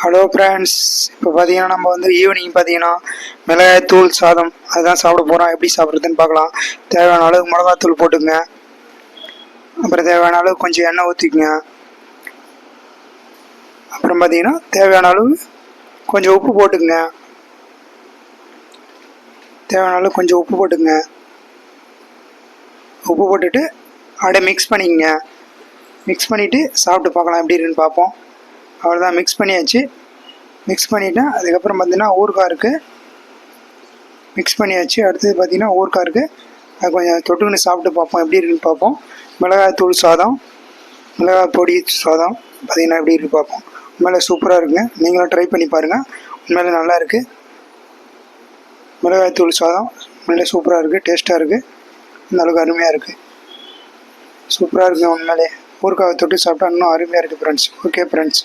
Hello friends, இப்போ பார்த்தீங்கன்னா நம்ம வந்து ஈவினிங் பார்த்தீங்கன்னா மிளகாய்த்தூள் சாதம் அதுதான் சாப்பிட போகிறோம். எப்படி சாப்பிட்றதுன்னு பார்க்கலாம். தேவையான அளவு மிளகாத்தூள் போட்டுங்க. அப்புறம் தேவையான அளவு கொஞ்சம் எண்ணெய் ஊற்றிக்குங்க. அப்புறம் பார்த்தீங்கன்னா தேவையான அளவு கொஞ்சம் உப்பு போட்டுக்குங்க. தேவையான அளவு கொஞ்சம் உப்பு போட்டுக்குங்க. உப்பு போட்டுட்டு அப்படியே மிக்ஸ் பண்ணிக்கங்க. மிக்ஸ் பண்ணிவிட்டு சாப்பிட்டு பார்க்கலாம் எப்படி இருக்குன்னு பார்ப்போம். அவ்வளோதான், மிக்ஸ் பண்ணியாச்சு. மிக்ஸ் பண்ணிவிட்டேன். அதுக்கப்புறம் பார்த்தீங்கன்னா ஊறுகாய் இருக்குது, மிக்ஸ் பண்ணியாச்சு. அடுத்தது பார்த்தீங்கன்னா ஊறுகாய் இருக்குது, அது கொஞ்சம் தொட்டுக்கின்னு சாப்பிட்டு பார்ப்போம் எப்படி இருக்குன்னு பார்ப்போம். மிளகாய் தூள் சாதம், மிளகாய் பொடி சாதம் பார்த்தீங்கன்னா எப்படி இருக்குது பார்ப்போம். உண்மையிலே சூப்பராக இருக்குங்க, நீங்களும் ட்ரை பண்ணி பாருங்கள். உண்மையிலே நல்லா இருக்குது. மிளகாய் தூள் சாதம் உண்மையிலே சூப்பராக இருக்குது, டேஸ்ட்டாக இருக்குது, இந்த அளவுக்கு அருமையாக இருக்குது, சூப்பராக இருக்குங்க. உண்மையிலே ஊறுகாய் தொட்டு சாப்பிட்டா இன்னும் அருமையாக இருக்குது ஃப்ரெண்ட்ஸ். Okay friends.